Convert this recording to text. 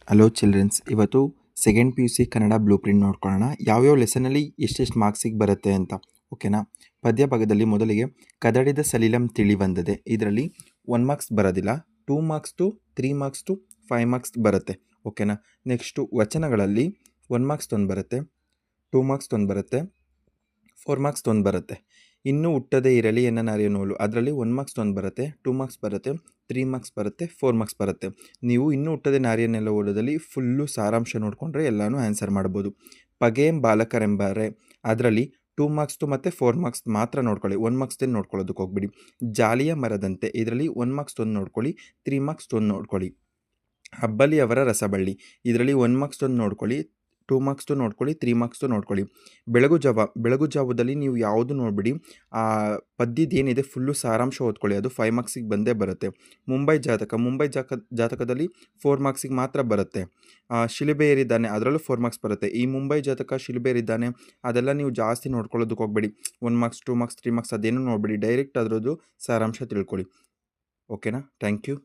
Hello children's, ಇವತ್ತು second P U C Kannada blue print ನೋಡ್ಕೊಳ್ಳೋಣ. ಯಾವ್ಯಾವ ಲೆಸನಲ್ಲಿ ಎಷ್ಟೆಷ್ಟು ಮಾರ್ಕ್ಸಿಗೆ ಬರುತ್ತೆ ಅಂತ. ಓಕೆನಾ. ಪದ್ಯ ಭಾಗದಲ್ಲಿ ಮೊದಲಿಗೆ ಕದಡಿದ ಸಲಿಲಂ ತಿಳಿ ಬಂದದೆ. ಇದರಲ್ಲಿ 1 ಮಾರ್ಕ್ಸ್ ಬರೋದಿಲ್ಲ. 2 marks to 3 marks to 5 marks ಬರುತ್ತೆ. ಓಕೆನಾ. ನೆಕ್ಸ್ಟು ವಚನಗಳಲ್ಲಿ 1 ಮಾರ್ಕ್ಸ್ ಒಂದು ಬರುತ್ತೆ, 2 ಮಾರ್ಕ್ಸ್ ಒಂದು ಬರುತ್ತೆ, 4 ಮಾರ್ಕ್ಸ್ ಒಂದು ಬರುತ್ತೆ. ಇನ್ನೂ ಹುಟ್ಟದೇ ಇರಲಿ ಎನ್ನ ನಾರಿಯ ನೋಲು, ಅದರಲ್ಲಿ 1 ಮಾರ್ಕ್ಸ್ ಒಂದು ಬರುತ್ತೆ, 2 ಮಾರ್ಕ್ಸ್ ಬರುತ್ತೆ, 3 ಮಾರ್ಕ್ಸ್ ಬರುತ್ತೆ, 4 ಮಾರ್ಕ್ಸ್ ಬರುತ್ತೆ. ನೀವು ಇನ್ನೂ ಹುಟ್ಟದೆ ನಾರಿಯನ್ನೆಲ್ಲ ಓದೋದಲ್ಲಿ ಫುಲ್ಲು ಸಾರಾಂಶ ನೋಡಿಕೊಂಡ್ರೆ ಎಲ್ಲನೂ ಆನ್ಸರ್ ಮಾಡ್ಬೋದು. ಪಗೇಂ ಬಾಲಕರೆಂಬಾರೆ, ಅದರಲ್ಲಿ 2 ಮಾರ್ಕ್ಸ್ ಮತ್ತು 4 ಮಾರ್ಕ್ಸ್ ಮಾತ್ರ ನೋಡ್ಕೊಳ್ಳಿ, 1 ಮಾರ್ಕ್ಸ್ ನೋಡ್ಕೊಳ್ಳೋದಕ್ಕೆ ಹೋಗ್ಬಿಡಿ. ಜಾಲಿಯ ಮರದಂತೆ, ಇದರಲ್ಲಿ 1 ಮಾರ್ಕ್ಸ್ ಒಂದು ನೋಡ್ಕೊಳ್ಳಿ, 3 ಮಾರ್ಕ್ಸ್ ಒಂದು ನೋಡ್ಕೊಳ್ಳಿ. ಹಬ್ಬಲಿ ಅವರ ರಸಬಳ್ಳಿ, ಇದರಲ್ಲಿ 1 ಮಾರ್ಕ್ಸ್ ಒಂದು ನೋಡ್ಕೊಳ್ಳಿ, 2 ಮಾರ್ಕ್ಸ್ ನೋಡ್ಕೊಳ್ಳಿ, 3 ಮಾರ್ಕ್ಸ್ ನೋಡ್ಕೊಳ್ಳಿ. ಬೆಳಗು ಜಾವದಲ್ಲಿ ನೀವು ಯಾವುದು ನೋಡ್ಬಿಡಿ, ಆ ಪದ್ಯದ್ದೇನಿದೆ ಫುಲ್ಲು ಸಾರಾಂಶ ಓದ್ಕೊಳ್ಳಿ, ಅದು 5 ಮಾರ್ಕ್ಸಿಗೆ ಬಂದೇ ಬರುತ್ತೆ. ಮುಂಬೈ ಜಾತಕದಲ್ಲಿ 4 ಮಾರ್ಕ್ಸಿಗೆ ಮಾತ್ರ ಬರುತ್ತೆ. ಶಿಲುಬೆ ಏರಿದ್ದಾನೆ, ಅದರಲ್ಲೂ 4 ಮಾರ್ಕ್ಸ್ ಬರುತ್ತೆ. ಈ ಮುಂಬೈ ಜಾತಕ, ಶಿಲುಬೆ ಏರಿದ್ದಾನೆ, ಅದೆಲ್ಲ ನೀವು ಜಾಸ್ತಿ ನೋಡ್ಕೊಳ್ಳೋದಕ್ಕೆ ಹೋಗ್ಬೇಡಿ. 1 ಮಾರ್ಕ್ಸ್, 2 ಮಾರ್ಕ್ಸ್, 3 ಮಾರ್ಕ್ಸ್ ಅದೇನು ನೋಡ್ಬೇಡಿ, ಡೈರೆಕ್ಟ್ ಅದರದ್ದು ಸಾರಾಂಶ ತಿಳ್ಕೊಳ್ಳಿ. ಓಕೆನಾ. Thank you.